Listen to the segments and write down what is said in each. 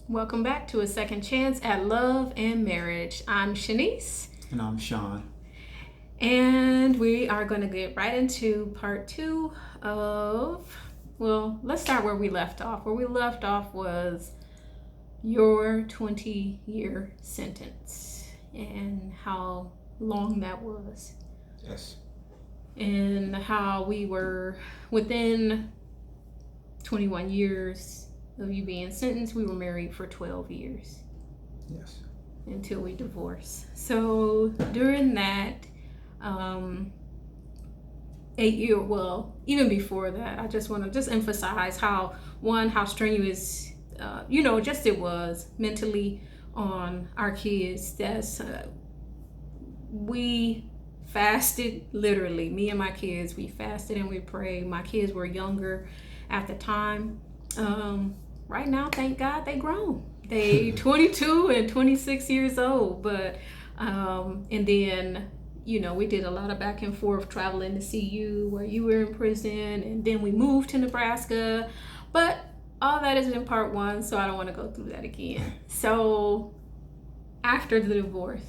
Welcome back to A Second Chance at Love and Marriage. I'm Shanice. And I'm Sean. And we are going to get right into part two of, well, let's start where we left off. Where we left off was your 20-year sentence and how long that was. Yes. And how we were within 21 years of you being sentenced, we were married for 12 years. Yes. Until we divorced. So during that 8 year, well, even before that, I just want to emphasize how strenuous, just it was mentally on our kids. That's we fasted, literally. Me and my kids, we fasted and we prayed. My kids were younger at the time. Right now, thank God, they grown. They 22 and 26 years old. But and then we did a lot of back and forth traveling to see you where you were in prison, and then we moved to Nebraska. But all that is in part one, so I don't want to go through that again. So after the divorce,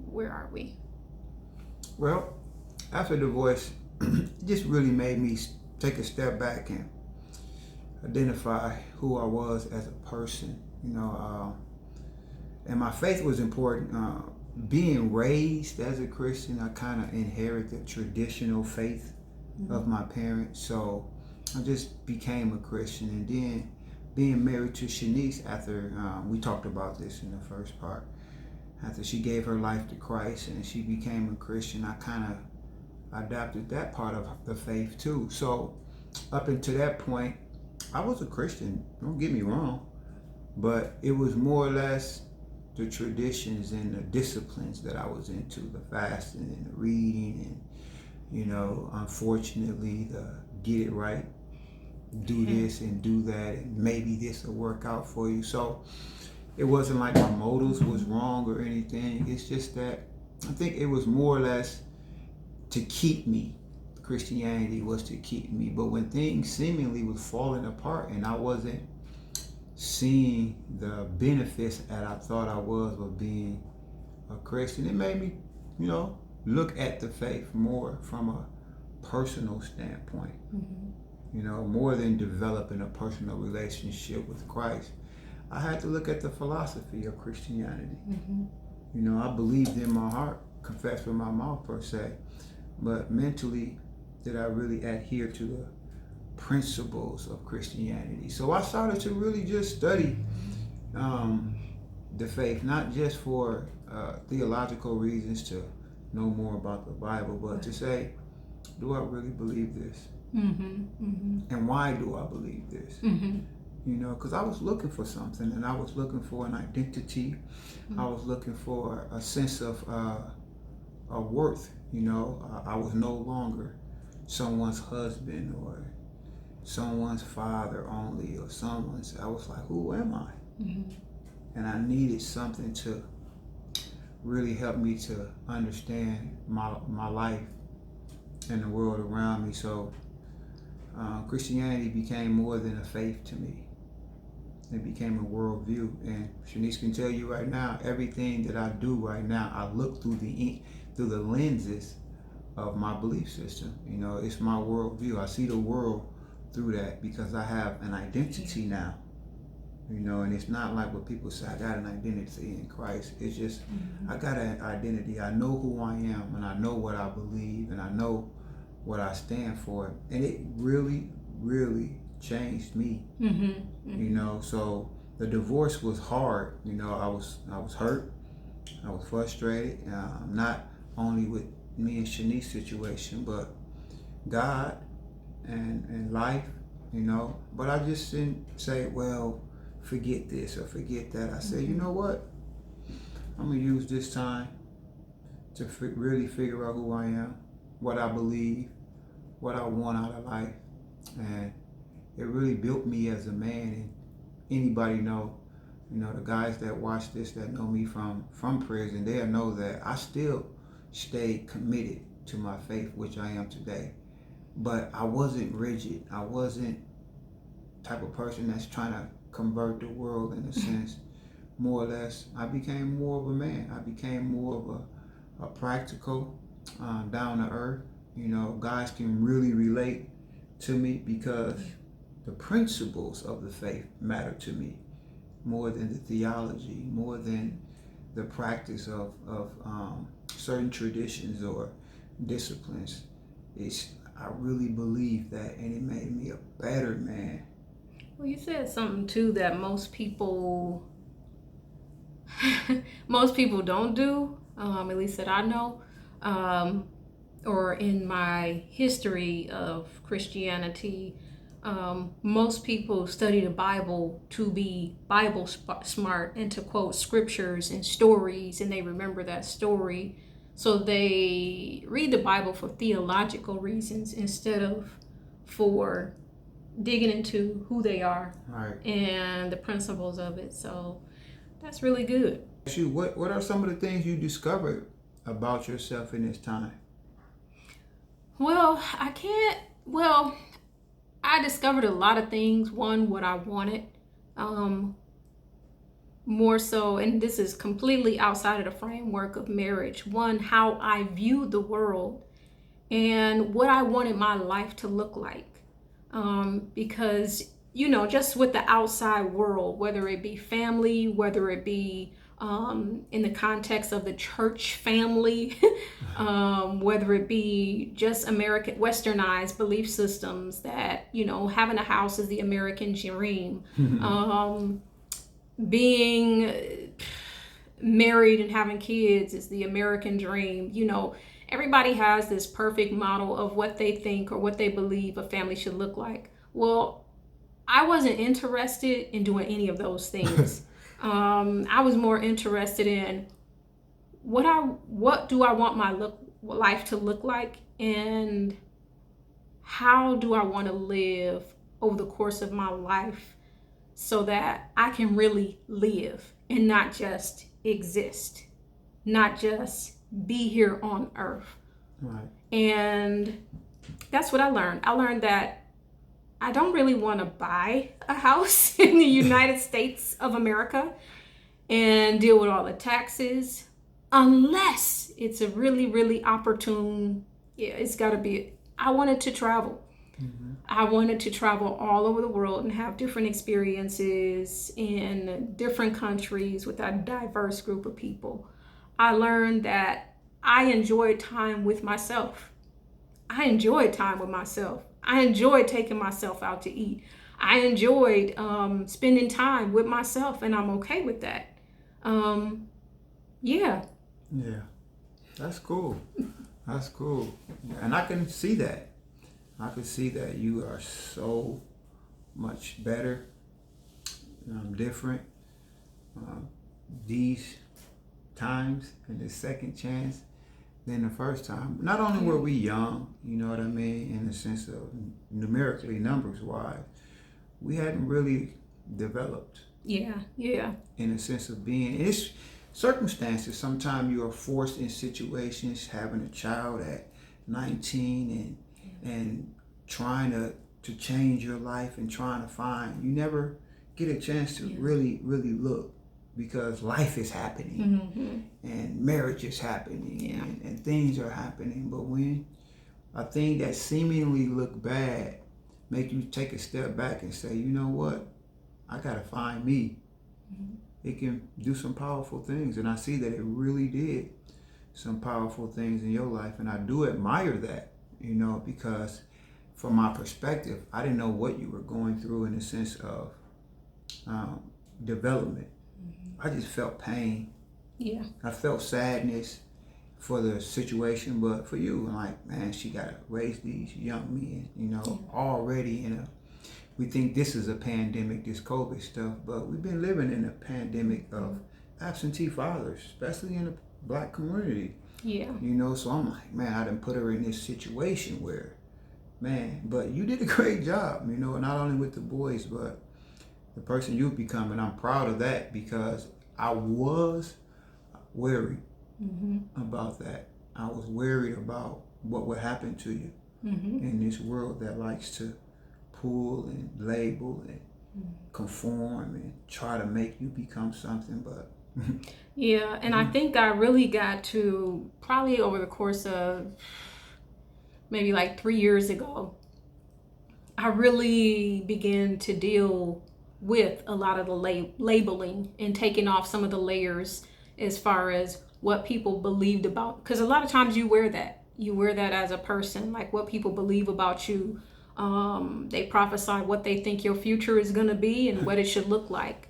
where are we? Well, after divorce, it just really made me take a step back and identify who I was as a person. And my faith was important. Being raised as a Christian, I kind of inherited the traditional faith of my parents. So I just became a Christian. And then being married to Shanice after, we talked about this in the first part, after she gave her life to Christ and she became a Christian, I kind of adopted that part of the faith too. So up until that point, I was a Christian, don't get me wrong, but it was more or less the traditions and the disciplines that I was into, the fasting and the reading and, unfortunately, the get it right, do this and do that, and maybe this will work out for you. So it wasn't like my motives was wrong or anything. It's just that I think it was more or less to keep me. Christianity was to keep me. But when things seemingly was falling apart and I wasn't seeing the benefits that I thought I was of being a Christian, it made me, look at the faith more from a personal standpoint. More than developing a personal relationship with Christ. I had to look at the philosophy of Christianity. I believed in my heart, confessed with my mouth per se, but mentally, did I really adhere to the principles of Christianity? So I started to really just study the faith, not just for theological reasons to know more about the Bible, but to say, do I really believe this? And why do I believe this? Because I was looking for something, and I was looking for an identity. I was looking for a sense of a worth. I was no longer someone's husband or someone's father only, or someone's. I was like, who am I? And I needed something to really help me to understand my life and the world around me. So Christianity became more than a faith to me. It became a worldview. And Shanice can tell you right now, everything that I do right now, I look through the lenses of my belief system. It's my worldview. I see the world through that because I have an identity now. And it's not like what people say, I got an identity in Christ. It's just, I got an identity. I know who I am, and I know what I believe, and I know what I stand for. And it really, really changed me. So the divorce was hard. I was hurt. I was frustrated, not only with me and Shanice's situation, but God and life, But I just didn't say, well, forget this or forget that. I said, you know what? I'm going to use this time to really figure out who I am, what I believe, what I want out of life. And it really built me as a man. And anybody know, the guys that watch this, that know me from prison, they'll know that I still stayed committed to my faith, which I am today. But I wasn't rigid. I wasn't type of person that's trying to convert the world in a sense, more or less. I became more of a man. I became more of a practical, down to earth. You know, guys can really relate to me because the principles of the faith matter to me more than the theology, more than the practice of certain traditions or disciplines. I really believe that, and it made me a better man. Well, you said something too that most people don't do, at least that I know, or in my history of Christianity. Most people study the Bible to be Bible smart and to quote scriptures and stories, and they remember that story. So they read the Bible for theological reasons instead of for digging into who they are, right, and the principles of it. So that's really good. What are some of the things you discovered about yourself in this time? Well, I discovered a lot of things. One, what I wanted. More so, and this is completely outside of the framework of marriage. One, how I viewed the world and what I wanted my life to look like. Because, just with the outside world, whether it be family, whether it be in the context of the church family, whether it be just American westernized belief systems that, having a house is the American dream, being married and having kids is the American dream. Everybody has this perfect model of what they think or what they believe a family should look like. Well, I wasn't interested in doing any of those things. I was more interested in what do I want my life to look like, and how do I want to live over the course of my life so that I can really live and not just exist, not just be here on earth. Right. And that's what I learned. I learned that I don't really want to buy a house in the United States of America and deal with all the taxes unless it's a really, really opportune. It's got to be. I wanted to travel. Mm-hmm. I wanted to travel all over the world and have different experiences in different countries with a diverse group of people. I learned that I enjoyed time with myself. I enjoyed time with myself. I enjoyed taking myself out to eat. I enjoyed spending time with myself, and I'm okay with that. Yeah. Yeah. That's cool. That's cool. And I can see that. I can see that you are so much better, different. These times and the second chance than the first time. Not only were we young, you know what I mean, in the sense of numerically, numbers wise, we hadn't really developed. Yeah. In a sense of being, it's circumstances. Sometimes you are forced in situations, having a child at 19 and trying to change your life and trying to find, you never get a chance to really look, because life is happening, and marriage is happening, and things are happening. But when a thing that seemingly look bad make you take a step back and say, you know what, I gotta find me, it can do some powerful things. And I see that it really did some powerful things in your life, and I do admire that, because from my perspective, I didn't know what you were going through in the sense of development. I just felt pain. Yeah. I felt sadness for the situation, but for you, I'm like, man, she got to raise these young men, already we think this is a pandemic, this COVID stuff, but we've been living in a pandemic of absentee fathers, especially in the Black community. Yeah. So I'm like, man, I done put her in this situation where, man, but you did a great job, not only with the boys, but the person you've become, and I'm proud of that, because I was worried about that. I was worried about what would happen to you in this world that likes to pull and label and conform and try to make you become something, but yeah, and I think I really got to, probably over the course of maybe like 3 years ago, I really began to deal with a lot of the labeling and taking off some of the layers as far as what people believed about, because a lot of times you wear that as a person, like what people believe about you. They prophesy what they think your future is going to be and what it should look like.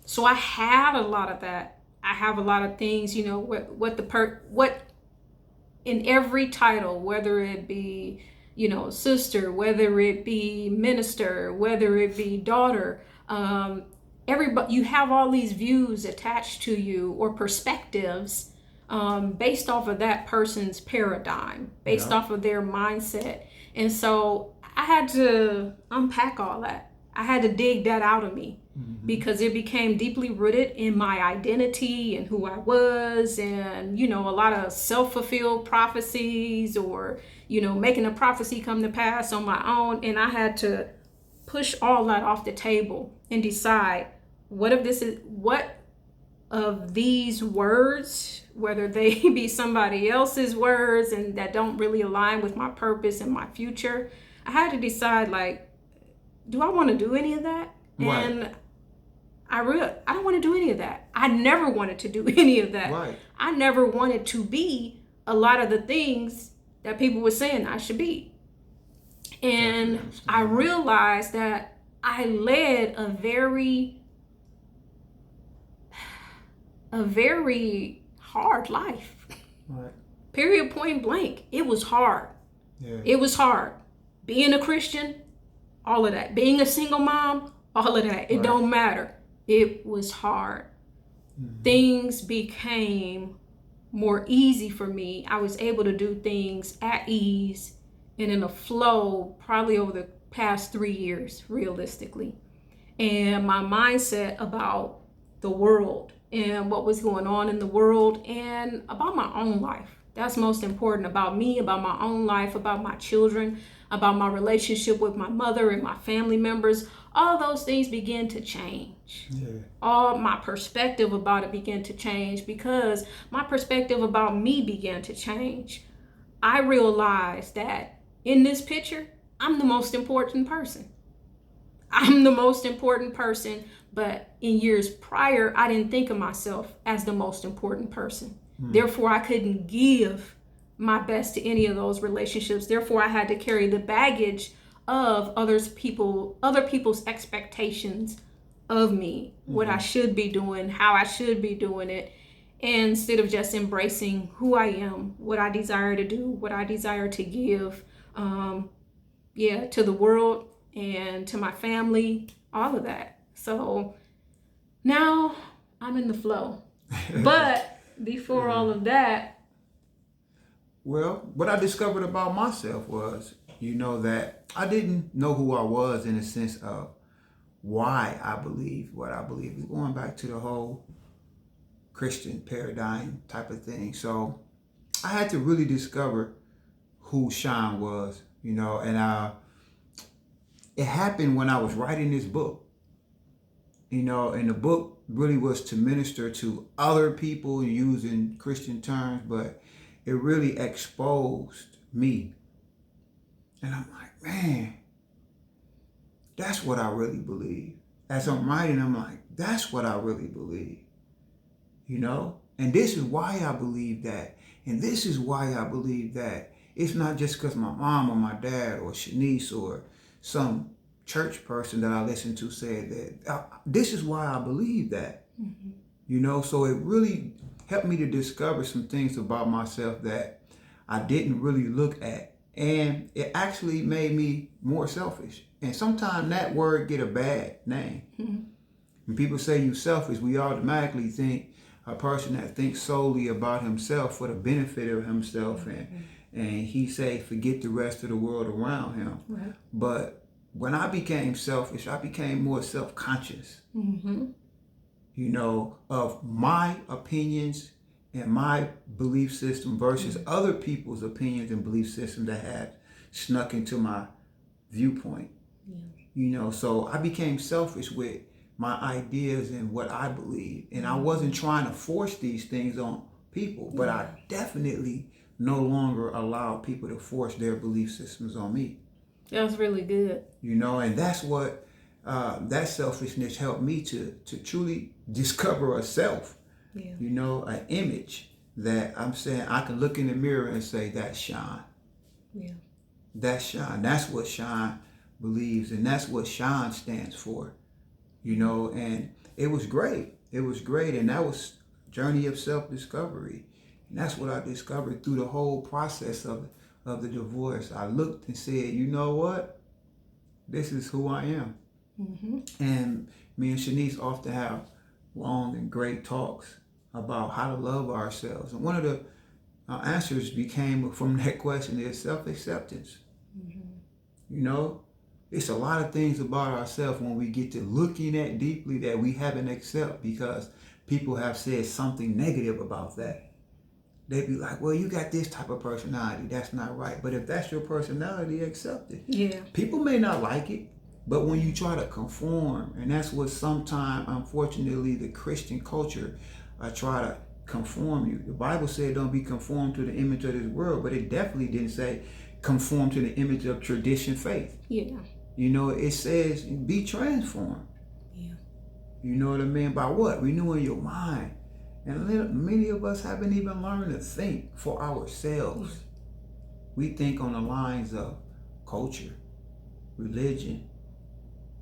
So I have a lot of that. I have a lot of things, you know, what in every title, whether it be, you know, sister, whether it be minister, whether it be daughter, everybody, you have all these views attached to you, or perspectives, based off of that person's paradigm, based off of their mindset. And so I had to unpack all that. I had to dig that out of me, because it became deeply rooted in my identity and who I was, and, you know, a lot of self-fulfilled prophecies, or, you know, making a prophecy come to pass on my own. And I had to push all that off the table and decide, what of these words, whether they be somebody else's words and that don't really align with my purpose and my future. I had to decide, like, do I want to do any of that? Right. And I don't want to do any of that. I never wanted to do any of that. Right. I never wanted to be a lot of the things that people were saying I should be. And I realized that I led a very hard life. Right. Period, point blank. It was hard. Yeah. It was hard. Being a Christian, all of that. Being a single mom, all of that. It don't matter. It was hard. Things became more easy for me. I was able to do things at ease and in a flow, probably over the past 3 years, realistically. And my mindset about the world and what was going on in the world, and about my own life. That's most important, about me, about my own life, about my children, about my relationship with my mother and my family members. All those things began to change. Yeah. All my perspective about it began to change, because my perspective about me began to change. I realized that in this picture, I'm the most important person. I'm the most important person, but in years prior, I didn't think of myself as the most important person. Therefore, I couldn't give my best to any of those relationships. Therefore, I had to carry the baggage of other people's expectations of me, what I should be doing, how I should be doing it, instead of just embracing who I am, what I desire to do, what I desire to give, to the world and to my family, all of that. So now I'm in the flow. But before all of that, well, what I discovered about myself was, you know, that I didn't know who I was in a sense of why I believe what I believe. It's going back to the whole Christian paradigm type of thing. So I had to really discover who Sean was, you know, and it happened when I was writing this book, you know, and the book really was to minister to other people using Christian terms, but it really exposed me. And I'm like, man, that's what I really believe. As I'm writing, I'm like, that's what I really believe, you know? And this is why I believe that. And this is why I believe that. It's not just because my mom or my dad or Shanice or some church person that I listened to said that. This is why I believe that. You know, so it really helped me to discover some things about myself that I didn't really look at. And it actually made me more selfish. And sometimes that word get a bad name. When people say you selfish, we automatically think a person that thinks solely about himself for the benefit of himself, and he say forget the rest of the world around him. Right. But when I became selfish, I became more self-conscious, you know, of my opinions and my belief system versus other people's opinions and belief system that had snuck into my viewpoint. So I became selfish with my ideas and what I believe. And I wasn't trying to force these things on people, but I definitely no longer allow people to force their belief systems on me. That's really good. And that's what that selfishness helped me to truly discover a self, an image that I'm saying I can look in the mirror and say, that's Sean. Yeah. That's Sean. That's what Sean believes, and that's what Sean stands for. And it was great. It was great, and that was journey of self-discovery. And that's what I discovered through the whole process of the divorce. I looked and said, you know what? This is who I am. Mm-hmm. And me and Shanice often have long and great talks about how to love ourselves. And one of the answers became from that question is self-acceptance. Mm-hmm. It's a lot of things about ourselves when we get to looking at deeply that we haven't accepted because people have said something negative about that. They'd be like, well, you got this type of personality. That's not right. But if that's your personality, accept it. Yeah. People may not like it, but when you try to conform, and that's what sometimes, unfortunately, the Christian culture try to conform you. The Bible said don't be conformed to the image of this world, but it definitely didn't say conform to the image of tradition faith. Yeah. It says be transformed. Yeah. You know what I mean? By what? Renewing your mind. And many of us haven't even learned to think for ourselves. Yeah. We think on the lines of culture, religion,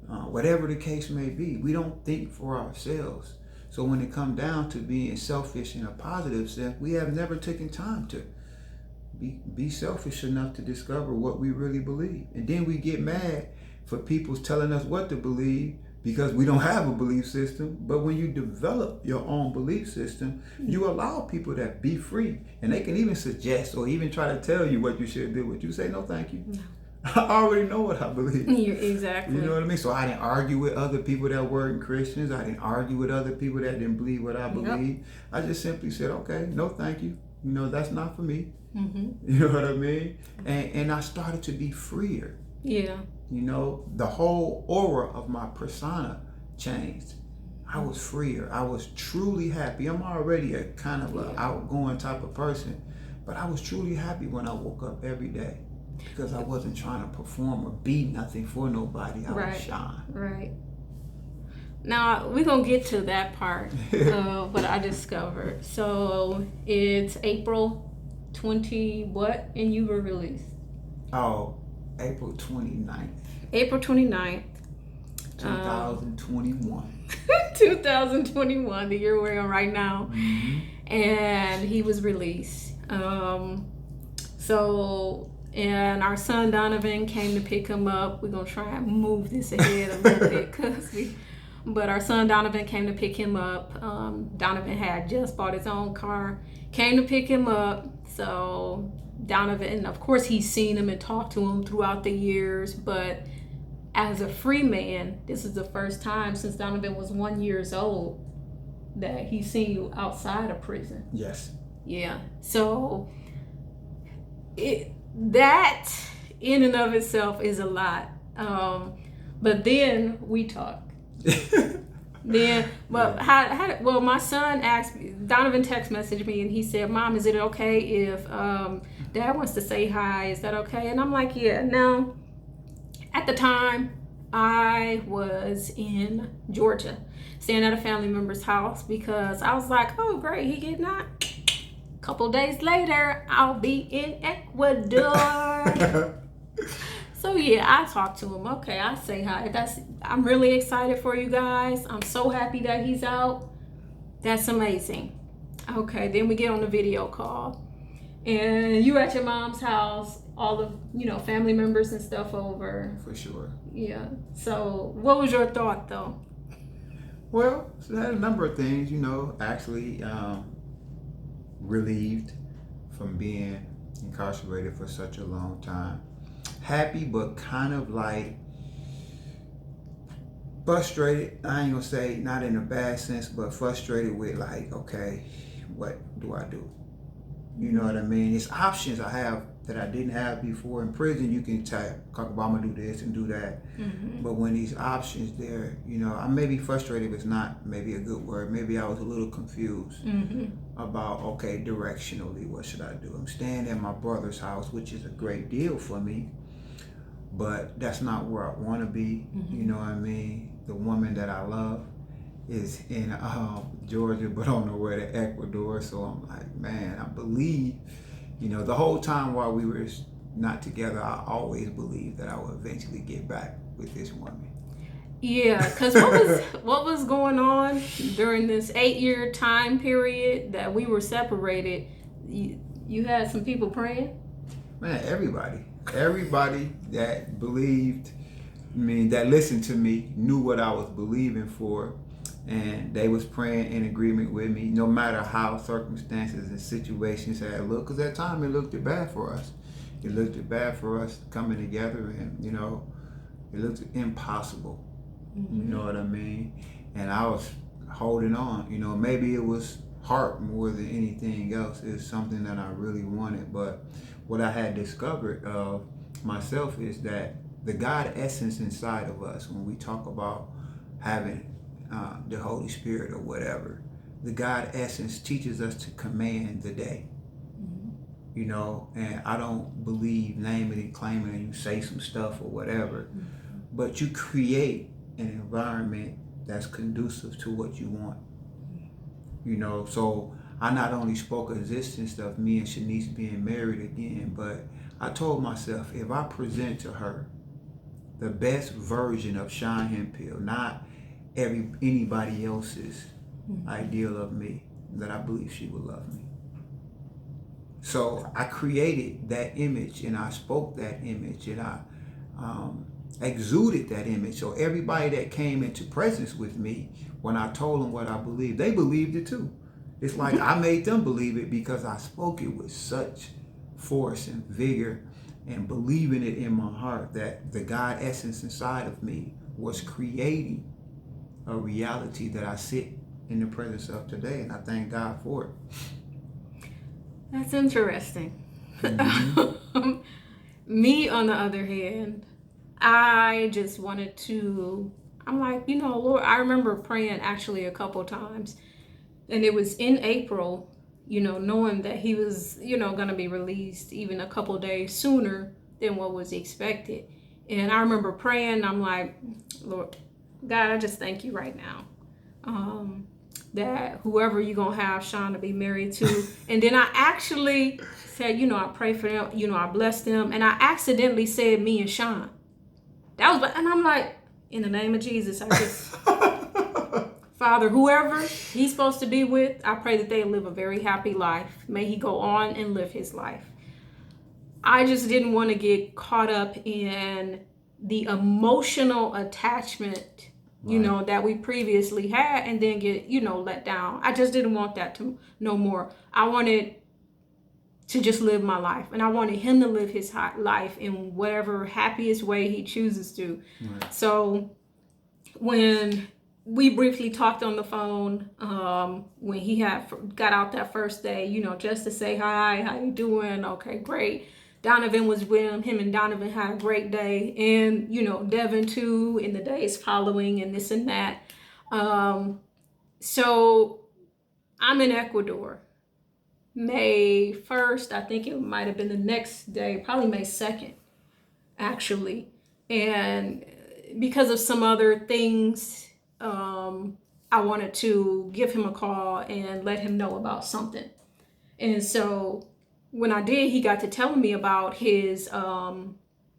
whatever the case may be. We don't think for ourselves. So when it comes down to being selfish in a positive sense, we have never taken time to be selfish enough to discover what we really believe. And then we get mad for people telling us what to believe because we don't have a belief system. But when you develop your own belief system, you allow people to be free. And they can even suggest or even try to tell you what you should do. But you say, no, thank you. No. I already know what I believe. Exactly. You know what I mean? So I didn't argue with other people that weren't Christians. I didn't argue with other people that didn't believe what I believe. Yep. I just simply said, okay, no, thank you. That's not for me. Mm-hmm. You know what I mean? And I started to be freer. Yeah. The whole aura of my persona changed. I was freer. I was truly happy. I'm already a kind of an outgoing type of person, but I was truly happy when I woke up every day because I wasn't trying to perform or be nothing for nobody. I was Sean. Right. Now, we're going to get to that part of what I discovered. So, it's April 20 what? And you were released? Oh, April 29th. April 29th. 2021. 2021, the year we're in right now. Mm-hmm. And he was released. And our son Donovan came to pick him up. We're going to try and move this ahead a little bit but our son Donovan came to pick him up. Donovan had just bought his own car, came to pick him up. So Donovan, of course, he's seen him and talked to him throughout the years, but as a free man, this is the first time since Donovan was 1 year old that he's seen you outside of prison. Yes. Yeah. So that in and of itself is a lot. But then we talk. My son asked me, Donovan text messaged me and he said, Mom, is it okay if Dad wants to say hi? Is that okay? And I'm like, yeah. Now, at the time, I was in Georgia, staying at a family member's house because I was like, oh, great, he getting out. Couple days later, I'll be in Ecuador. So yeah, I talked to him. Okay, I say hi. I'm really excited for you guys. I'm so happy that he's out. That's amazing. Okay, then we get on the video call. And you at your mom's house, all the, family members and stuff over. For sure. Yeah. So what was your thought though? Well, so I had a number of things, actually relieved from being incarcerated for such a long time. Happy, but kind of like frustrated. I ain't gonna say not in a bad sense, but frustrated with like, okay, what do I do? You know what I mean? It's options. I have that I didn't have before. In prison, you can talk about, I'm gonna do this and do that. But when these options there, I may be frustrated if it's not maybe a good word. Maybe I was a little confused about, okay, directionally, what should I do? I'm staying at my brother's house, which is a great deal for me, but that's not where I want to be. You know what I mean? The woman that I love is in Georgia, but on the way to Ecuador. So I'm like, man, I believe, the whole time while we were not together, I always believed that I would eventually get back with this woman. Yeah, because what was going on during this 8-year time period that we were separated? You had some people praying? Man, everybody that believed, that listened to me knew what I was believing for, and they was praying in agreement with me, no matter how circumstances and situations had looked. Because at time it looked bad for us. It looked bad for us coming together, and it looked impossible. You know what I mean? And I was holding on. Maybe it was heart more than anything else. It's something that I really wanted. But what I had discovered of myself is that the God essence inside of us, when we talk about having the Holy Spirit or whatever, the God essence teaches us to command the day. And I don't believe naming and claiming and you say some stuff or whatever, but you create an environment that's conducive to what you want. So I not only spoke existence of me and Shanice being married again, but I told myself, if I present to her the best version of Sean Hemphill, not anybody else's ideal of me, that I believe she would love me. So I created that image, and I spoke that image, and I exuded that image. So everybody that came into presence with me, when I told them what I believed, they believed it too. It's like I made them believe it because I spoke it with such force and vigor and believing it in my heart that the God essence inside of me was creating a reality that I sit in the presence of today, and I thank God for it. That's interesting. Me, on the other hand, I just wanted to, I'm like, Lord, I remember praying actually a couple times, and it was in April, knowing that he was, going to be released even a couple days sooner than what was expected. And I remember praying, I'm like, Lord, God, I just thank you right now that whoever you're going to have Sean to be married to. And then I actually said, I pray for them, I bless them. And I accidentally said me and Sean. And I'm like, in the name of Jesus, I just, Father, whoever he's supposed to be with, I pray that they live a very happy life. May he go on and live his life. I just didn't want to get caught up in the emotional attachment, that we previously had, and then get, let down. I just didn't want that to no more. I wanted to just live my life, and I wanted him to live his life in whatever happiest way he chooses to. Right. So when we briefly talked on the phone, when he got out that first day, just to say hi, how you doing? Okay, great. Donovan was with him and Donovan had a great day, and Devin too in the days following, and this and that. So I'm in Ecuador. May 1st, I think it might have been the next day, probably May 2nd, actually. And because of some other things, I wanted to give him a call and let him know about something. And so when I did, he got to telling me about his,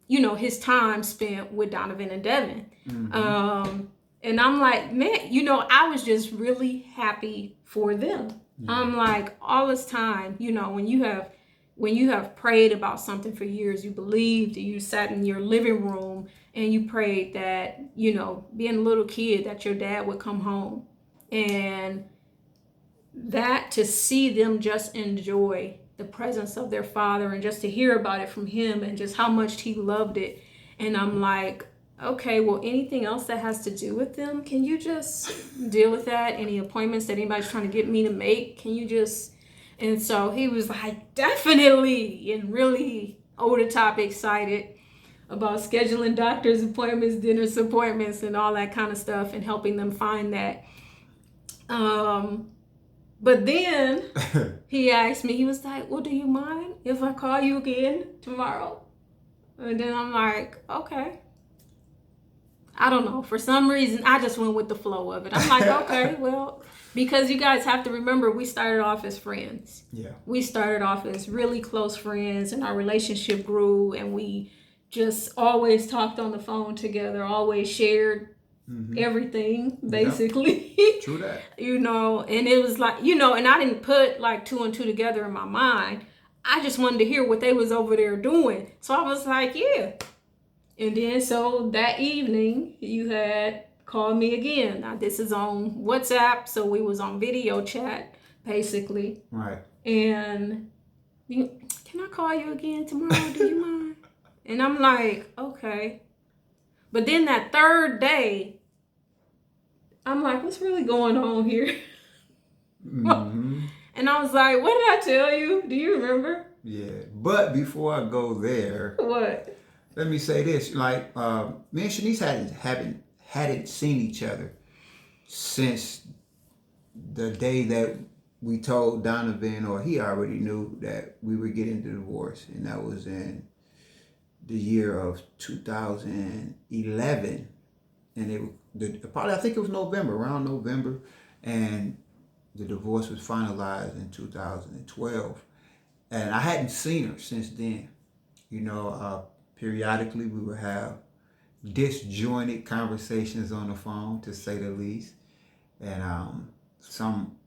his time spent with Donovan and Devin. And I'm like, man, I was just really happy for them. Yeah. I'm like, all this time, when you have prayed about something for years, you believed, you sat in your living room and you prayed that, being a little kid, that your dad would come home. And that, to see them just enjoy the presence of their father and just to hear about it from him and just how much he loved it. And I'm like, okay, well, anything else that has to do with them, can you just deal with that? Any appointments that anybody's trying to get me to make, can you just And so he was like, definitely, and really over the top excited about scheduling doctor's appointments, dentist appointments, and all that kind of stuff, and helping them find that. But then he asked me, he was like, well, do you mind if I call you again tomorrow? And then I'm like, okay. I don't know. For some reason, I just went with the flow of it. I'm like, okay, well, because you guys have to remember, we started off as friends. Yeah. We started off as really close friends, and our relationship grew, and we just always talked on the phone together, always shared everything, basically. Yep. True that. And it was like, and I didn't put like 2 and 2 together in my mind. I just wanted to hear what they was over there doing. So I was like, yeah. And then so that evening you had called me again. Now this is on WhatsApp, so we was on video chat basically. Right. And can I call you again tomorrow? Do you mind? And I'm like, okay. But then that third day, I'm like, what's really going on here? And I was like, what did I tell you? Do you remember? Yeah. But before I go there, what? Let me say this. Like, me and Shanice hadn't seen each other since the day that we told Donovan, or he already knew that we were getting the divorce. And that was in the year of 2011. And I think it was November, around November. And the divorce was finalized in 2012. And I hadn't seen her since then. Periodically, we would have disjointed conversations on the phone, to say the least, and some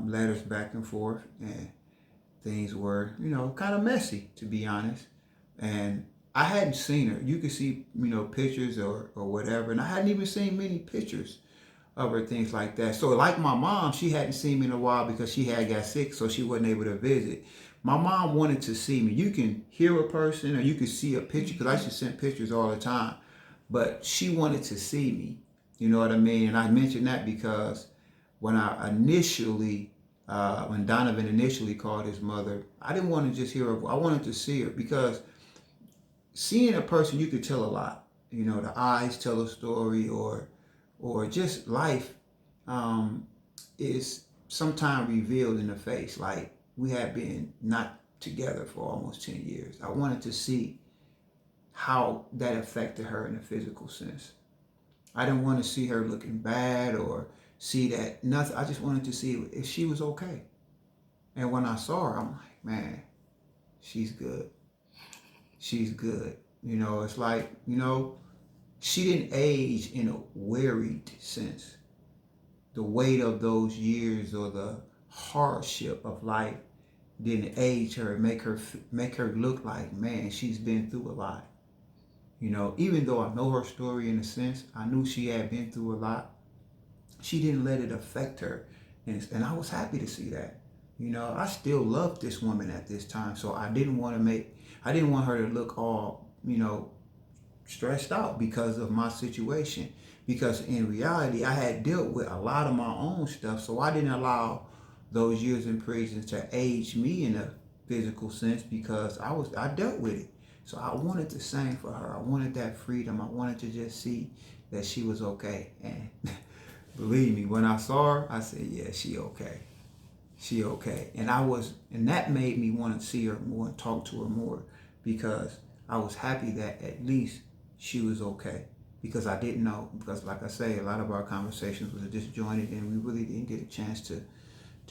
letters back and forth, and things were, kind of messy, to be honest. And I hadn't seen her. You could see, pictures or whatever, and I hadn't even seen many pictures of her, things like that. So like my mom, she hadn't seen me in a while because she had got sick, so she wasn't able to visit. My mom wanted to see me. You can hear a person or you can see a picture, because I used to send pictures all the time. But she wanted to see me. You know what I mean? And I mentioned that because when when Donovan initially called his mother, I didn't want to just hear her. I wanted to see her, because seeing a person, you could tell a lot. The eyes tell a story, or just life is sometimes revealed in the face. Like, we had been not together for almost 10 years. I wanted to see how that affected her in a physical sense. I didn't want to see her looking bad or see that nothing. I just wanted to see if she was okay. And when I saw her, I'm like, man, she's good. She's good. It's like, she didn't age in a worried sense. The weight of those years or the hardship of life didn't age her and make her look like, man, she's been through a lot. Even though I know her story in a sense, I knew she had been through a lot. She didn't let it affect her, and I was happy to see that. I still loved this woman at this time, so I didn't want her to look all, stressed out because of my situation. Because in reality, I had dealt with a lot of my own stuff, so I didn't allow those years in prison to age me in a physical sense, because I dealt with it. So I wanted the same for her. I wanted that freedom. I wanted to just see that she was okay. And believe me, when I saw her, I said, yeah, she okay. She okay. And that made me want to see her more and talk to her more, because I was happy that at least she was okay. Because I didn't know, because like I say, a lot of our conversations was disjointed, and we really didn't get a chance to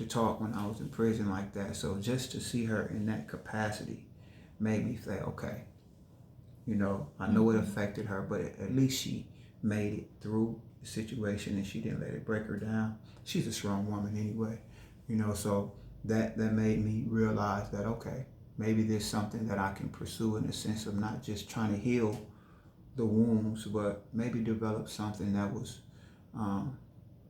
talk when I was in prison like that. So just to see her in that capacity made me say, okay, I know it affected her, but at least she made it through the situation, and she didn't let it break her down. She's a strong woman anyway, so that made me realize that, okay, maybe there's something that I can pursue, in the sense of not just trying to heal the wounds, but maybe develop something that was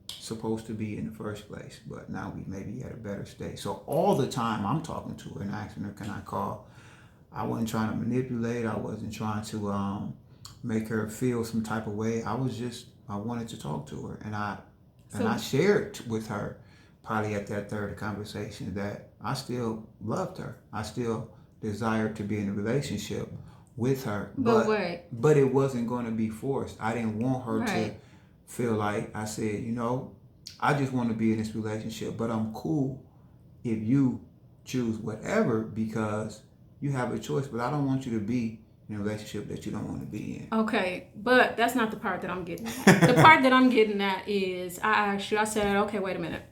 supposed to be in the first place, but now we may be at a better state. So all the time I'm talking to her and asking her, can I call? I wasn't trying to manipulate. I wasn't trying to make her feel some type of way. I wanted to talk to her, and I shared with her probably at that third conversation, that I still loved her. I still desired to be in a relationship with her. But it wasn't going to be forced. I didn't want her to feel like, I said, I just want to be in this relationship, but I'm cool if you choose whatever, because you have a choice, but I don't want you to be in a relationship that you don't want to be in. Okay, but that's not the part that I'm getting at. The part that I'm getting at is, I asked you, I said, okay, wait a minute.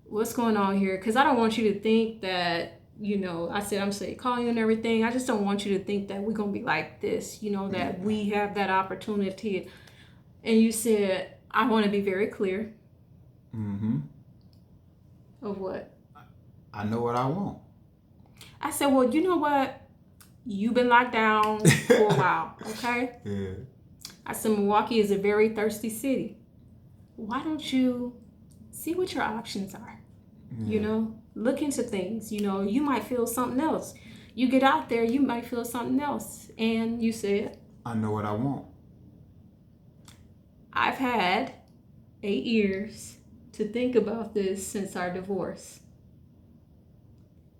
What's going on here? Because I don't want you to think that, I said, I'm saying call you and everything. I just don't want you to think that we're going to be like this, that we have that opportunity. And you said, I want to be very clear. Of what? I know what I want. I said, well, you know what? You've been locked down for a while, okay? Yeah. I said, Milwaukee is a very thirsty city. Why don't you see what your options are? Look into things. You might feel something else. You get out there, you might feel something else. And you said, I know what I want. I've had 8 years to think about this since our divorce.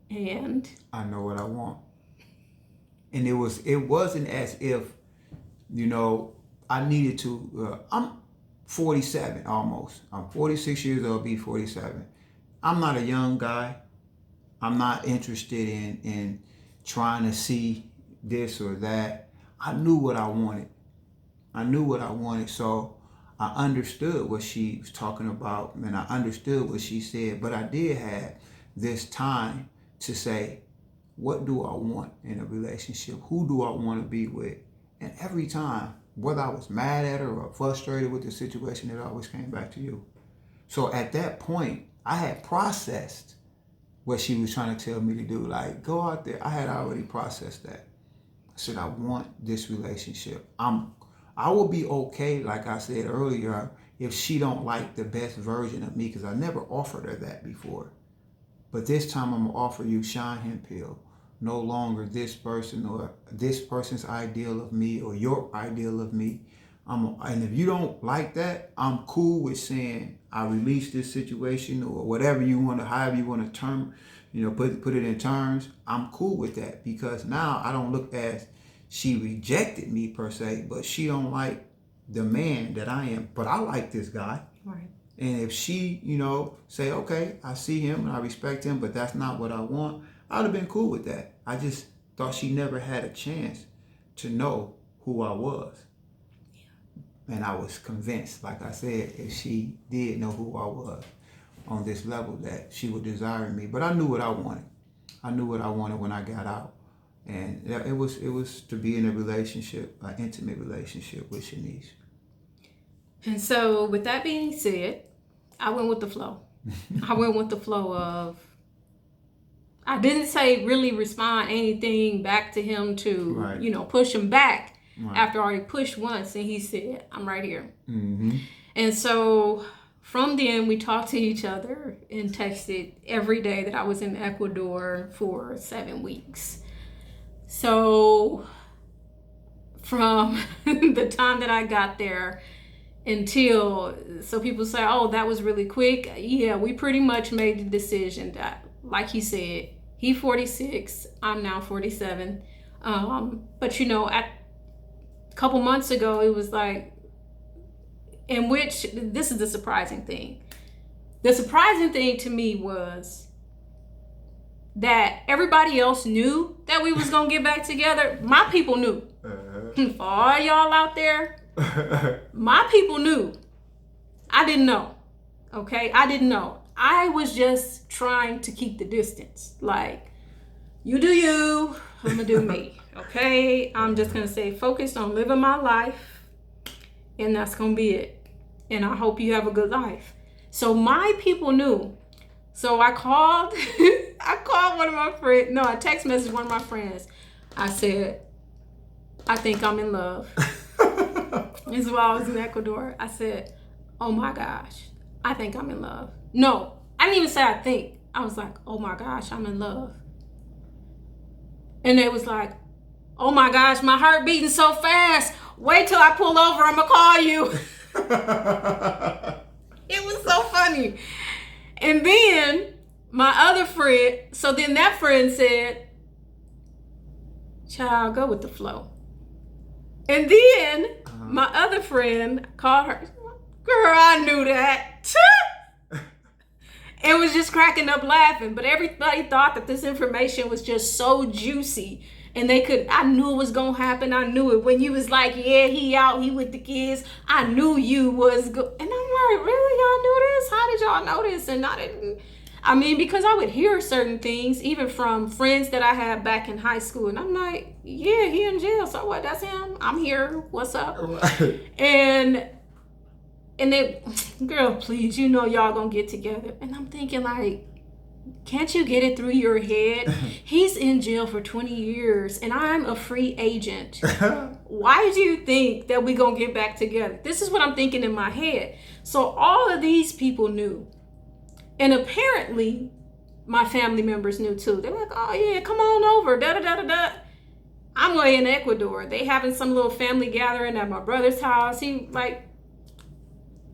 And I know what I want. And it wasn't as if, I needed to, I'm 47 almost. I'm 46 years old, be 47. I'm not a young guy. I'm not interested in trying to see this or that. I knew what I wanted. So I understood what she was talking about, and I understood what she said, but I did have this time to say, what do I want in a relationship? Who do I want to be with? And every time, whether I was mad at her or frustrated with the situation, it always came back to you. So at that point, I had processed what she was trying to tell me to do. Like, go out there. I had already processed that. I said, I want this relationship. I will be okay, like I said earlier, if she don't like the best version of me, because I never offered her that before. But this time I'm going to offer you Sean Hemphill. No longer this person or this person's ideal of me or your ideal of me. And if you don't like that, I'm cool with saying I release this situation or whatever you want to, however you want to term, put it in terms. I'm cool with that, because now I don't look as she rejected me per se, but she don't like the man that I am. But I like this guy. Right. And if she, say, okay, I see him and I respect him, but that's not what I want, I'd have been cool with that. I just thought she never had a chance to know who I was. Yeah. And I was convinced, like I said, if she did know who I was on this level, that she would desire me. But I knew what I wanted. I knew what I wanted when I got out. And it was to be in a relationship, an intimate relationship with Shanice. And so with that being said, I went with the flow. I went with the flow of, I didn't say really respond anything back to him to, right. Push him back right. after I already pushed once. And he said, I'm right here. Mm-hmm. And so from then we talked to each other and texted every day that I was in Ecuador for 7 weeks. So from the time that I got there until, so people say, oh, that was really quick. Yeah, we pretty much made the decision that, like he said, he 46, I'm now 47. But at a couple months ago, it was like, in which, this is the surprising thing. The surprising thing to me was that everybody else knew that we was gonna get back together. My people knew. For all y'all out there, my people knew. I didn't know. Okay, I didn't know. I was just trying to keep the distance. Like, you do you, I'm gonna do me. Okay, I'm just gonna stay focused on living my life, and that's gonna be it. And I hope you have a good life. So my people knew. So I called. I called one of my friends. No, I text messaged one of my friends. I said, I think I'm in love. This is while I was in Ecuador. I said, oh my gosh, I think I'm in love. No, I didn't even say I think. I was like, oh my gosh, I'm in love. And they was like, oh my gosh, my heart beating so fast. Wait till I pull over, I'm gonna call you. It was so funny. funny. And then my other friend, so then that friend said, child, go with the flow. And then my other friend called her, girl, I knew that. And was just cracking up laughing. But everybody thought that this information was just so juicy. And I knew it was going to happen. I knew it. When you was like, yeah, he out, he with the kids. I knew you was good. And I'm like, really? Y'all knew this? How did y'all know this? And I mean, because I would hear certain things, even from friends that I had back in high school. And I'm like, yeah, he in jail. So what? That's him. I'm here. What's up? Right. And they, girl, please, you know y'all gonna get together. And I'm thinking like, can't you get it through your head? He's in jail for 20 years and I'm a free agent. Why do you think that we gonna get back together? This is what I'm thinking in my head. So all of these people knew. And apparently my family members knew too. They're like, oh yeah, come on over, da-da-da-da-da. I'm way in Ecuador. They having some little family gathering at my brother's house.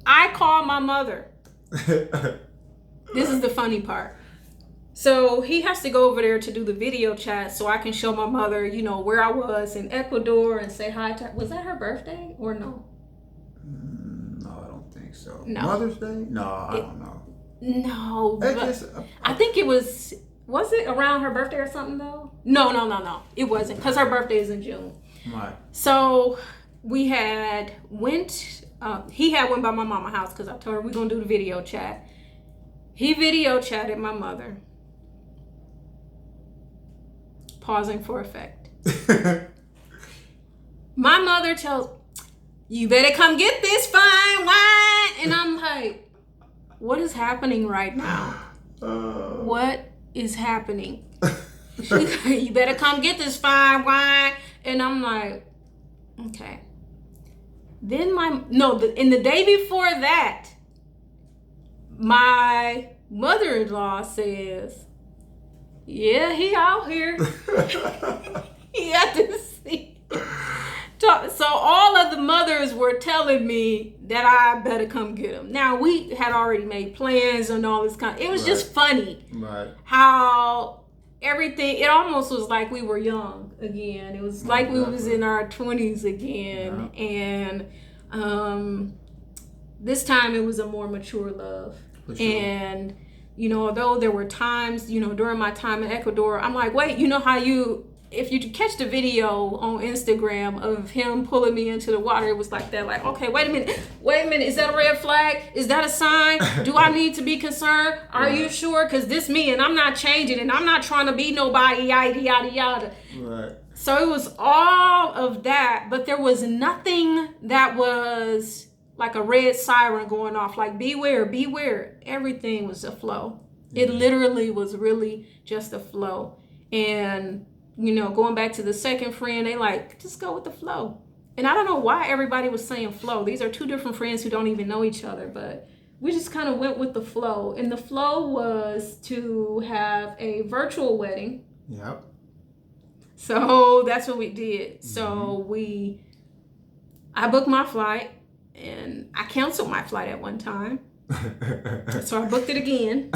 I called my mother. This is the funny part. So he has to go over there to do the video chat so I can show my mother, you know, where I was in Ecuador and say hi to her. Was that her birthday or no? No, I don't think so. No. Mother's Day? No, I don't know. No. I think it was it around her birthday or something though? No. It wasn't because her birthday is in June. Right. So we had he had went by my mama's house because I told her we're going to do the video chat. He video chatted my mother. Pausing for effect. My mother tells, you better come get this fine wine. And I'm like, what is happening right now? What is happening? She's like, you better come get this fine wine. And I'm like, okay. Then in the day before that, my mother-in-law says, yeah, he out here. He had to see. So all of the mothers were telling me that I better come get him. Now, we had already made plans and all this it was just funny. Right. How everything, it almost was like we were young again. It was like we was in our 20s again. Yeah. And this time it was a more mature love. For sure. And, you know, although there were times, you know, during my time in Ecuador, I'm like, wait, you know how if you catch the video on Instagram of him pulling me into the water, it was like that, like, okay, wait a minute, is that a red flag? Is that a sign? Do I need to be concerned? Are you sure? Because this me, and I'm not changing, and I'm not trying to be nobody, yada, yada, yada. Right. So it was all of that, but there was nothing that was like a red siren going off, like beware, beware. Everything was a flow. It literally was really just a flow. And you know, going back to the second friend, they like, just go with the flow. And I don't know why everybody was saying flow. These are two different friends who don't even know each other, but we just kind of went with the flow. And the flow was to have a virtual wedding. Yep. So that's what we did. So I booked my flight and I canceled my flight at one time. So I booked it again.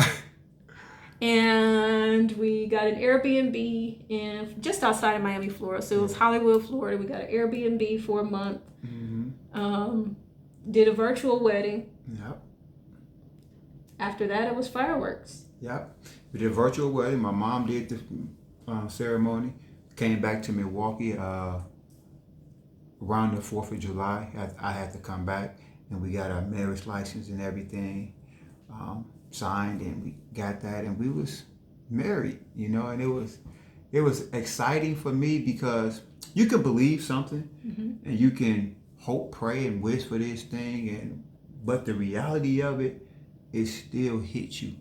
And we got an Airbnb just outside of Miami, Florida. So it was Hollywood, Florida. We got an Airbnb for a month. Did a virtual wedding. Yep. After that, it was fireworks. Yep. We did a virtual wedding. My mom did the ceremony. Came back to Milwaukee around the 4th of July. I had to come back, and we got our marriage license and everything. Signed, and we got that, and we was married, you know, and it was exciting for me because you can believe something and you can hope, pray, and wish for this thing, but the reality of it still hits you,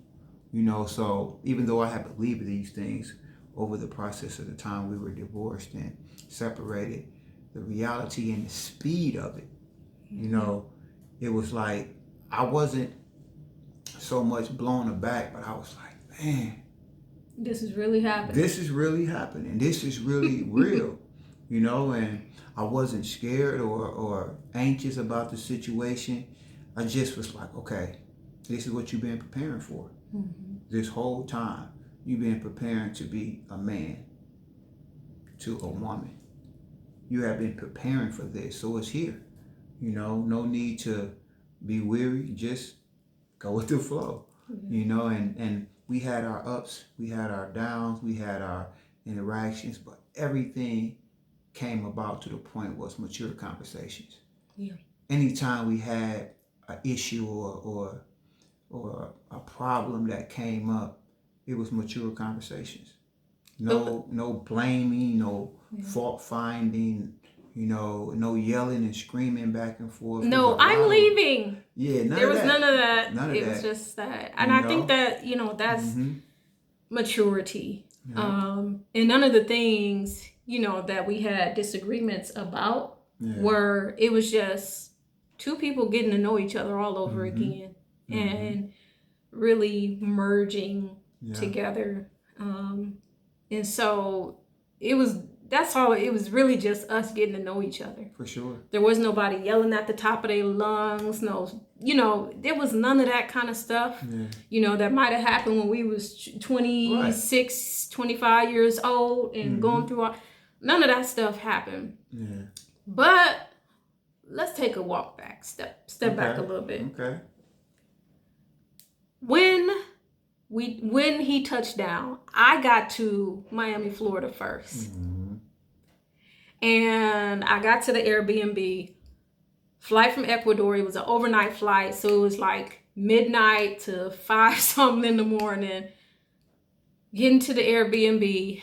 you know. So even though I had believed these things over the process of the time we were divorced and separated, the reality and the speed of it, you know, it was like I wasn't so much blown aback, but I was like, man, this is really happening. This is really happening. This is really real, you know. And I wasn't scared or anxious about the situation. I just was like, okay, This is what you've been preparing for. Mm-hmm. This whole time, you've been preparing to be a man to a woman. You have been preparing for this, so it's here. No need to be weary. Just go with the flow. Mm-hmm. And we had our ups, we had our downs, we had our interactions, but everything came about to the point was mature conversations. Yeah. Anytime we had an issue or a problem that came up, it was mature conversations. No blaming, no fault finding, no yelling and screaming back and forth. No, I'm leaving. Yeah, there was none of that. It was just that. And I think that, that's mm-hmm. maturity. Yeah. And none of the things, that we had disagreements about were, it was just two people getting to know each other all over mm-hmm. again and really merging together. And so that's all. It was really just us getting to know each other. For sure. There was nobody yelling at the top of their lungs. No, there was none of that kind of stuff. Yeah. That might have happened when we was 26, 25 years old and going through none of that stuff happened. Yeah. But let's take a walk back, step back a little bit. Okay. When he touched down, I got to Miami, Florida first. Mm-hmm. And I got to the Airbnb. Flight from Ecuador, it was an overnight flight. So it was like midnight to 5 something in the morning. Getting to the Airbnb.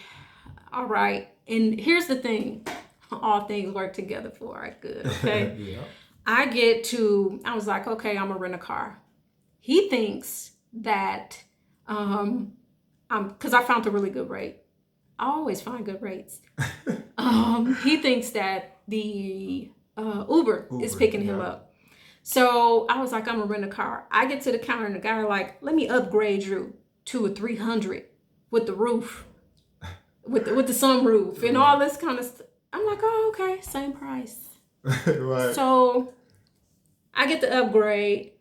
All right. And here's the thing. All things work together for our good, okay? Yeah. I was like, okay, I'm going to rent a car. He thinks that, because I found a really good rate. I always find good rates. He thinks that the Uber is picking him up. So I was like, I'm going to rent a car. I get to the counter and the guy like, let me upgrade you to a 300 with the roof, with the sunroof and all this kind of stuff. I'm like, oh, okay, same price. Right. So I get the upgrade.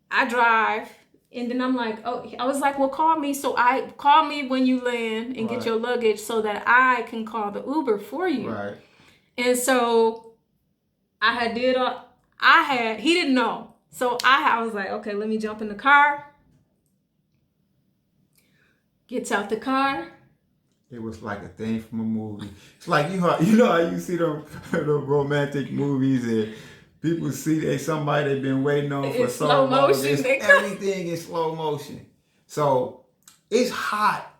I drive. And then I'm like, I was like, well, call me. So call me when you land and get your luggage so that I can call the Uber for you. Right. And so he didn't know. So I was like, okay, let me jump in the car. Gets out the car. It was like a thing from a movie. It's like, you know how you see the romantic movies and people see somebody they've been waiting on for so long. Everything in slow motion. So it's hot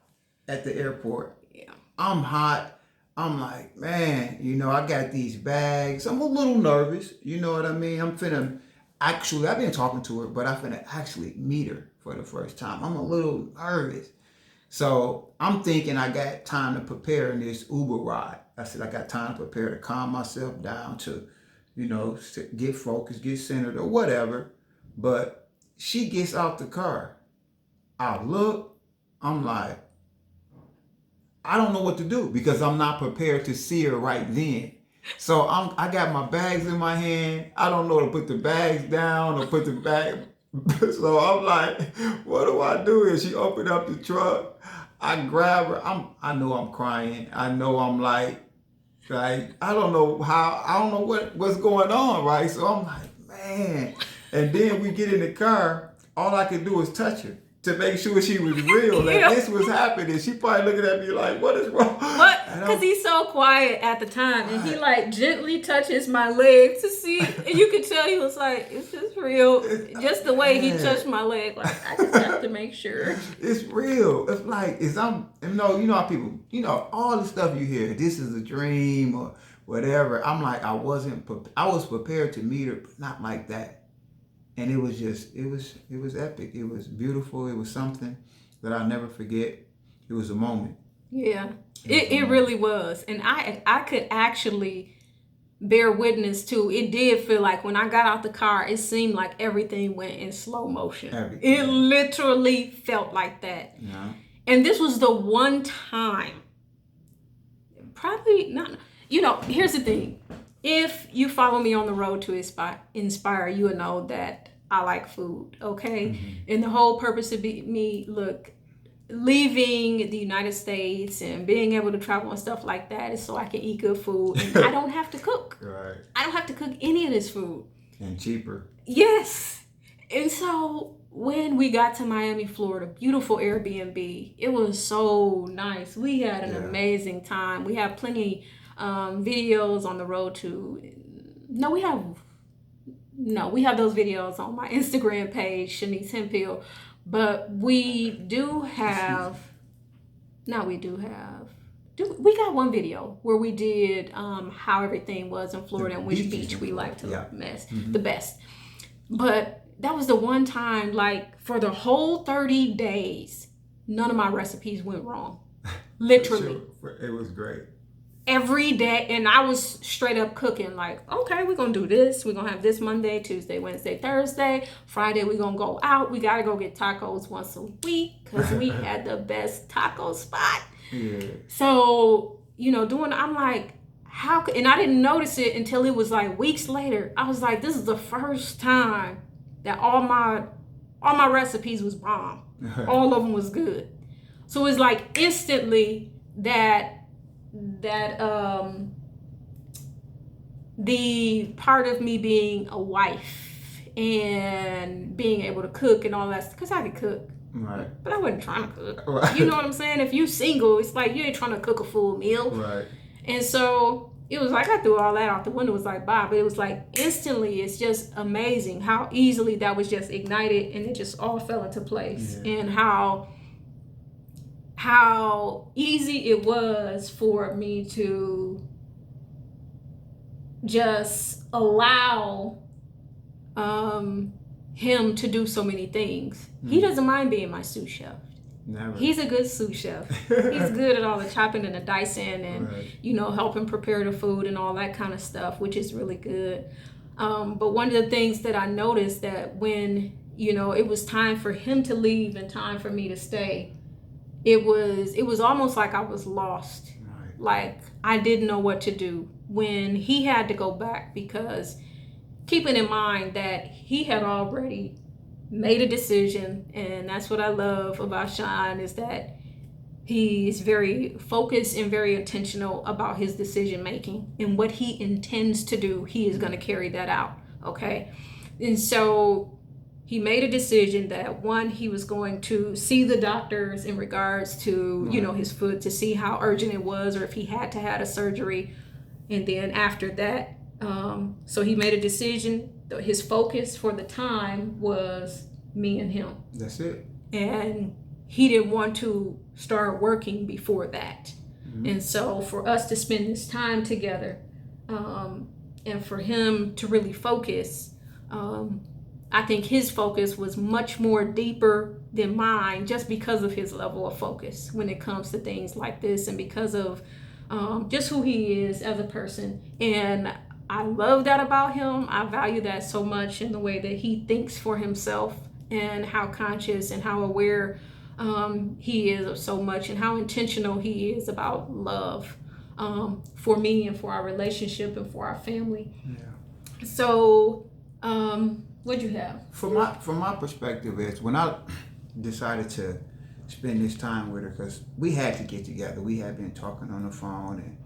at the airport. Yeah. I'm hot. I'm like, man, I got these bags. I'm a little nervous. You know what I mean? I've been talking to her, but I'm finna actually meet her for the first time. I'm a little nervous. So I'm thinking I got time to prepare in this Uber ride. I said, I got time to prepare to calm myself down to, get focused, get centered or whatever. But she gets out the car. I look, I'm like, I don't know what to do because I'm not prepared to see her right then. So I got my bags in my hand. I don't know to put the bags down or put the bag. So I'm like, what do I do? And she opened up the truck. I grab her. I know I'm crying. I know I'm like, I don't know what's going on, right? So I'm like, man. And then we get in the car. All I could do is touch her to make sure she was real, that this was happening. She probably looking at me like, what is wrong? What? Because he's so quiet at the time. And he like gently touches my leg to see. And you could tell he was like, is this real? Just the way he touched my leg. Like, I just have to make sure. It's real. It's like, you know how people, all the stuff you hear, this is a dream or whatever. I'm like, I was prepared to meet her, but not like that. And it was epic. It was beautiful. It was something that I'll never forget. It was a moment. Yeah, it really was. And I could actually bear witness to, it did feel like when I got out the car, it seemed like everything went in slow motion. Everything. It literally felt like that. Yeah. And this was the one time, probably not, here's the thing. If you follow me on the road to inspire, you will know that I like food, okay? And the whole purpose of leaving the United States and being able to travel and stuff like that is so I can eat good food and I don't have to cook. Right. I don't have to cook any of this food. And cheaper. Yes. And so when we got to Miami, Florida, beautiful Airbnb, it was so nice. We had an amazing time. We have plenty videos on the road to, we have those videos on my Instagram page, Shanice Hemphill. But we got one video where we did how everything was in Florida and which beach we liked the best. But that was the one time, like, for the whole 30 days, none of my recipes went wrong. Literally. It was great. Every day, and I was straight up cooking, like, okay, we're gonna do this, we're gonna have this Monday, Tuesday, Wednesday, Thursday, Friday we're gonna go out, we gotta go get tacos once a week because we had the best taco spot. So I'm like, and I didn't notice it until it was like weeks later. I was like, this is the first time that all my recipes was bomb. All of them was good. So it's like instantly that the part of me being a wife and being able to cook and all that, because I could cook, right? But I wasn't trying to cook. Right. You know what I'm saying? If you single, it's like you ain't trying to cook a full meal, right? And so it was like I threw all that out the window. It was like, bye. But it was like instantly, it's just amazing how easily that was just ignited and it just all fell into place, and how easy it was for me to just allow him to do so many things. He doesn't mind being my sous chef. Never. He's a good sous chef. He's good at all the chopping and the dicing and helping prepare the food and all that kind of stuff, which is really good. But one of the things that I noticed that when it was time for him to leave and time for me to stay, it was almost like I was lost. Right. Like I didn't know what to do when he had to go back, because keeping in mind that he had already made a decision, and that's what I love about Sean, is that he's very focused and very intentional about his decision making, and what he intends to do, he is going to carry that out. Okay. And so he made a decision that, one, he was going to see the doctors in regards to, his foot, to see how urgent it was or if he had to have a surgery. And then after that, so he made a decision. His focus for the time was me and him. That's it. And he didn't want to start working before that. Mm-hmm. And so for us to spend this time together, and for him to really focus, I think his focus was much more deeper than mine, just because of his level of focus when it comes to things like this, and because of just who he is as a person. And I love that about him. I value that so much, in the way that he thinks for himself, and how conscious and how aware he is of so much, and how intentional he is about love for me and for our relationship and for our family. Yeah. So what'd you have? From my perspective, is when I decided to spend this time with her, because we had to get together. We had been talking on the phone and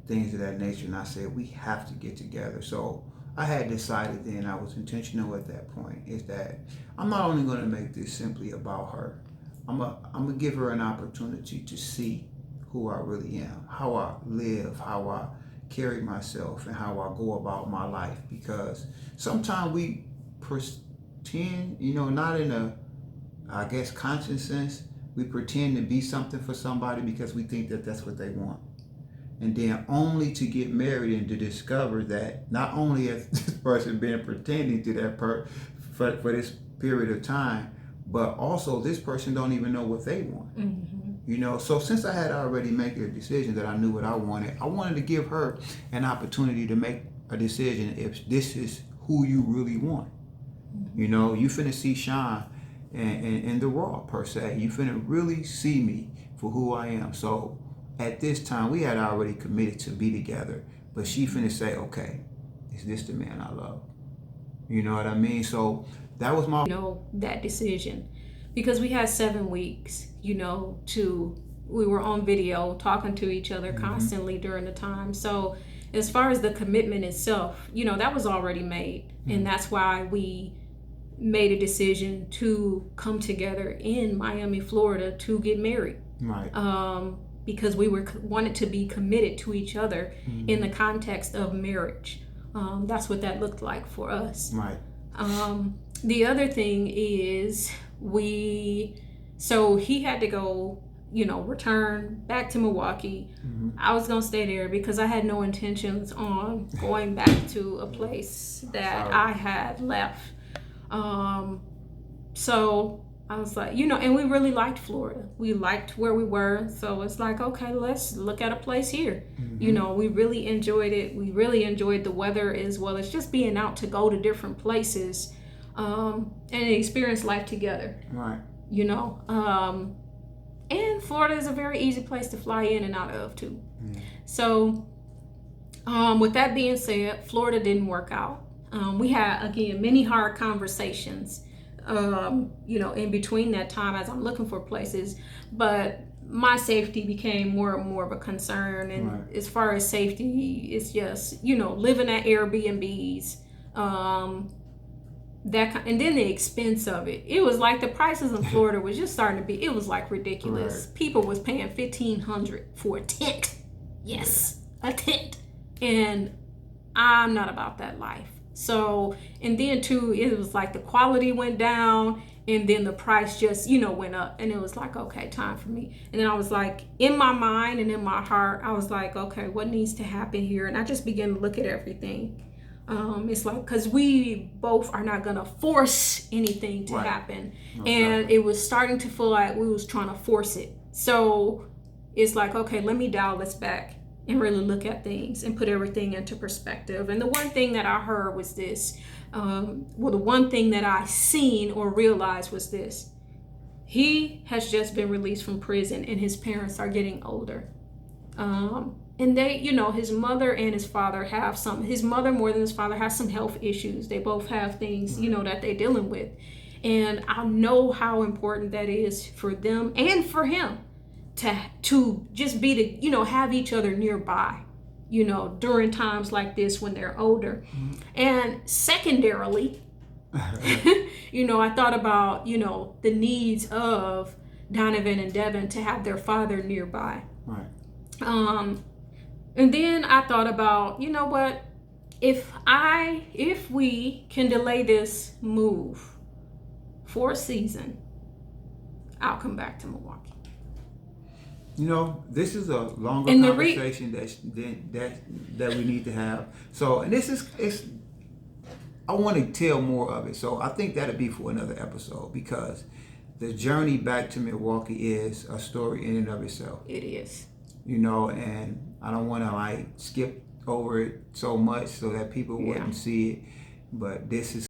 things of that nature, and I said we have to get together. So I had decided then, I was intentional at that point, is that I'm not only going to make this simply about her. I'm gonna give her an opportunity to see who I really am, how I live, how I carry myself, and how I go about my life. Because sometimes we pretend, not in a, I guess, conscious sense, we pretend to be something for somebody because we think that that's what they want. And then only to get married and to discover that not only has this person been pretending to that for this period of time, but also this person don't even know what they want. Mm-hmm. So since I had already made a decision that I knew what I wanted to give her an opportunity to make a decision if this is who you really want. Mm-hmm. You finna see Sean and the raw, per se. You finna really see me for who I am. So at this time, we had already committed to be together, but she finna say, okay, is this the man I love? You know what I mean? So that was my that decision, because we had 7 weeks, we were on video talking to each other constantly during the time. So as far as the commitment itself, that was already made. And that's why we made a decision to come together in Miami, Florida to get married. Right. Because we wanted to be committed to each other in the context of marriage. That's what that looked like for us. Right. The other thing is so he had to go, return back to Milwaukee. I was going to stay there because I had no intentions on going back to a place that I had left. So I was like, and we really liked Florida. We liked where we were. So it's like, okay, let's look at a place here. We really enjoyed it. We really enjoyed the weather, as well as just being out to go to different places and experience life together. Right. And Florida is a very easy place to fly in and out of too. So with that being said, Florida didn't work out. We had, again, many hard conversations, in between that time as I'm looking for places, but my safety became more and more of a concern. And as far as safety, it's just, living at Airbnbs, and then the expense of it. It was like the prices in Florida was just starting to be, it was like ridiculous. Right. People was paying $1,500 for a tent. Yes, a tent. And I'm not about that life. So, and then too, it was like the quality went down, and then the price just, went up. And it was like, okay, time for me. And then I was like, in my mind and in my heart, I was like, okay, what needs to happen here? And I just began to look at everything. It's like, because we both are not going to force anything to happen. And it was starting to feel like we was trying to force it. So it's like, okay, let me dial this back and really look at things and put everything into perspective. And the one thing that I heard was this. The one thing that I seen or realized was this. He has just been released from prison, and his parents are getting older. And they, his mother and his father have his mother more than his father has some health issues. They both have things, that they're dealing with. And I know how important that is for them and for him to just be have each other nearby, during times like this when they're older. And secondarily, I thought about, the needs of Donovan and Devin to have their father nearby. Right. And then I thought about, what, if we can delay this move for a season, I'll come back to Milwaukee. This is a longer conversation that we need to have. So, and I want to tell more of it. So I think that'll be for another episode, because the journey back to Milwaukee is a story in and of itself. It is. And I don't want to skip over it so much so that people wouldn't see it. But this is